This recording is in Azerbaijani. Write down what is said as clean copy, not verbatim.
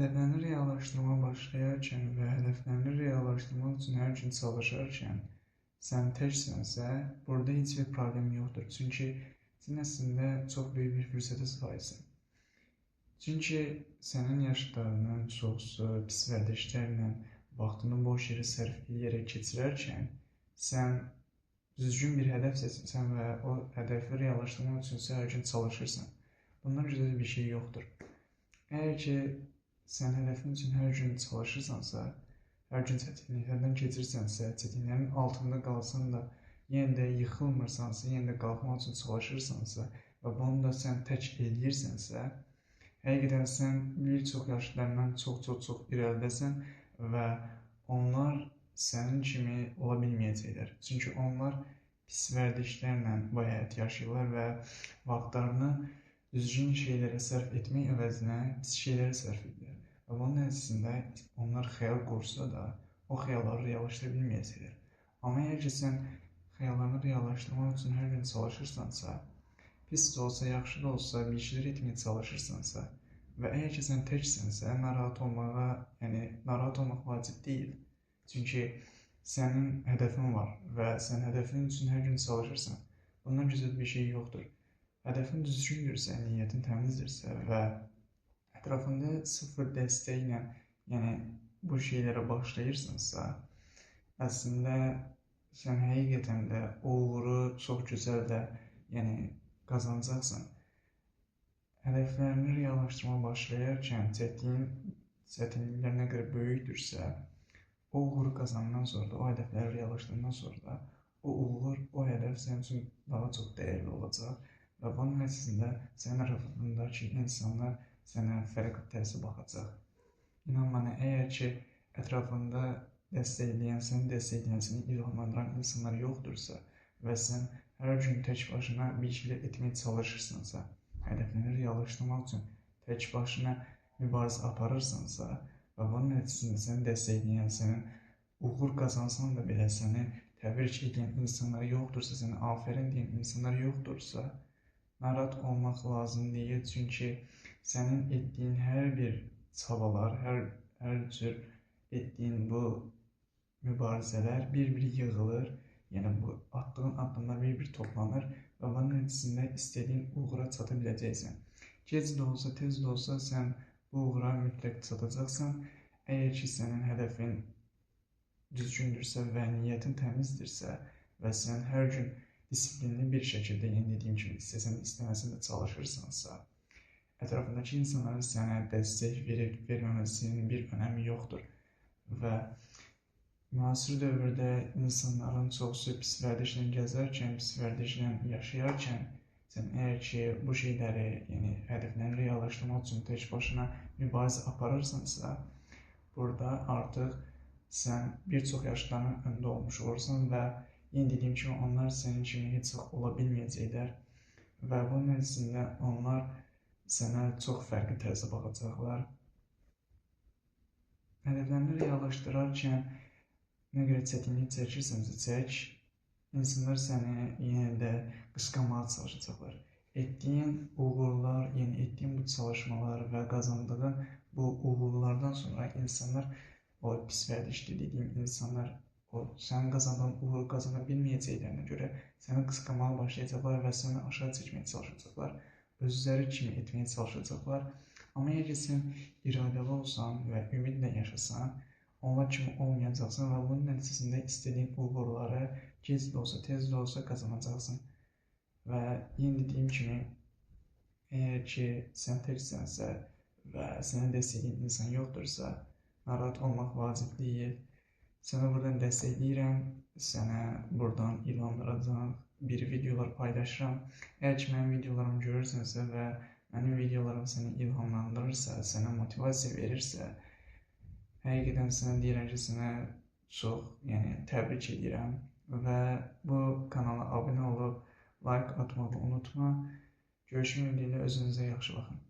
Hədəflərini reallaşdırmağa başlayarkən və hədəflərini reallaşdırmaq üçün hər gün çalışarkən sən təksənsə, burada heç bir problem yoxdur. Çünki sən əslində çox böyük bir fürsətə sahibsən. Çünki sənin yaşıdlarının çoxsu pis vərdişlərlə vaxtını boş yerə sərf edərək keçirərkən, sən düzgün bir hədəf seçirsən və o hədəfi reallaşdırmaq üçün hər gün çalışırsan. Bundan gözəl bir şey yoxdur. Əgər ki, sən hədəfin üçün hər gün çalışırsansa, hər gün çətinliklərdən keçirsənsə, çətinliklərin altında qalsan da, yenə də yıxılmırsansa, yenə də qalxmaq üçün çalışırsansa və bunu da sən tək edirsənsə, həqiqətən sən bir çox yaşlılarından çox irəlidəsən və onlar sənin kimi ola bilməyəcəklər. Çünki onlar pis vərdişlərlə bu həyat yaşayırlar və vaxtlarını düzgün şeylərə sərf etmək əvəzinə pis şeylərə sərf edirlər. Və bunun nəticəsində onlar xəyal qursa da, o xəyalları reallaşdıra bilməyəcəklər. Amma əgər ki, sən xəyallarını reallaşdırmaq üçün hər gün çalışırsansa, pis də olsa, yaxşı da olsa, bir şeylər etməyə çalışırsansa və əgər ki, sən təksənsə, narahat olmaq vacib deyil. Çünki sənin hədəfin var və sən hədəfin üçün hər gün çalışırsan. Bundan gözəl bir şey yoxdur. Hədəfin düzgündürsə, niyyətin təmizdirsə və ətrafında sıfır dəstəklə, bu şeylərə başlayırsansa, əslində sən həqiqətən də o uğuru çox gözəl də qazanacaqsan. Hədəflərini reallaşdırmağa başlayarkən çətinliklər nə qədər böyükdürsə, o uğuru qazanandan sonra da, o hədəfləri reallaşdırandan sonra da, o uğur, o hədəf sənin üçün daha çox dəyərli olacaq və bunun nəticəsində sənin ətrafındakı insanlar sənə fərqli tərzdə baxacaq. İnan mənə, əgər ki, ətrafında səni dəstəkləyən, səni ilhamlandıran insanlar yoxdursa və sən hər gün tək başına bir şeylər etməyə çalışırsansa, hədəflərini reallaşdırmaq üçün tək başına mübarizə aparırsansa və bunun nəticəsində səni dəstəkləyən, sənin uğur qazansan da belə səni təbrik edən insanlar yoxdursa, sənə afərin deyən insanlar yoxdursa, narahat olmaq lazım deyil. Çünki sənin etdiyin hər bir çabalar, hər cür etdiyin bu mübarizələr bir-biri yığılır, bu attığın addımlar bir-biri toplanır və bunun nəticəsində istədiyin uğura çata biləcəksən. Gec də olsa, tez də olsa sən bu uğura mütləq çatacaqsan. Əgər ki, sənin hədəfin düzgündürsə və niyyətin təmizdirsə və sən hər gün disiplinli bir şəkildə, dediyim kimi, istəsən də istəməsən də çalışırsansa, ətrafındakı insanların sənə dəstək verməməsinin bir önəmi yoxdur. Və müasir dövrdə insanların çoxsu pis vərdişlə gəzərkən, pis vərdişlə yaşayarkən, sən əgər ki, bu şeyləri, hədəflərini reallaşdırmaq üçün tək başına mübarizə aparırsansa, burada artıq sən bir çox yaşlarının öndə olmuş olursan və dediyim kimi, onlar sənin kimi heç vaxt ola bilməyəcəklər və bunun nəticəsində onlar sənə çox fərqli tərzdə baxacaqlar. Hədəflərini reallaşdırarkən nə qədər çətinlik çəkirsənsə çək, insanlar səni yenə də qısqanmağa çalışacaqlar. Etdiyin uğurlar, etdiyin bu çalışmalar və qazandığın bu uğurlardan sonra insanlar, o pis vərdişli dediyim insanlar, sənin qazandığın uğuru qazana bilməyəcəklərinə görə səni qısqanmağa başlayacaqlar və səni aşağı çəkməyə çalışacaqlar, özləri kimi etməyə çalışacaqlar. Amma əgər sən iradəli olsan və ümidlə yaşasan, onlar kimi olmayacaqsan və bunun nəticəsində istədiyin uğurları gec də olsa, tez də olsa qazanacaqsın. Və dediyim kimi, əgər ki, sən təksənsə və səni dəstəkləyən insan yoxdursa, narahat olmaq vacib deyil. Sənə buradan dəstəkləyirəm, sənə buradan ilhamlanacaq bir videolar paylaşıram. Əgər ki, mənim videolarımı görürsənsə və mənim videolarım səni ilhamlandırırsa, sənə motivasiya verirsə, həqiqətən sənə deyirəm ki, sənə çox təbrik edirəm və bu kanala abunə olub, like atmağı unutma. Görüşmək ümidi ilə özünüzə yaxşı baxın.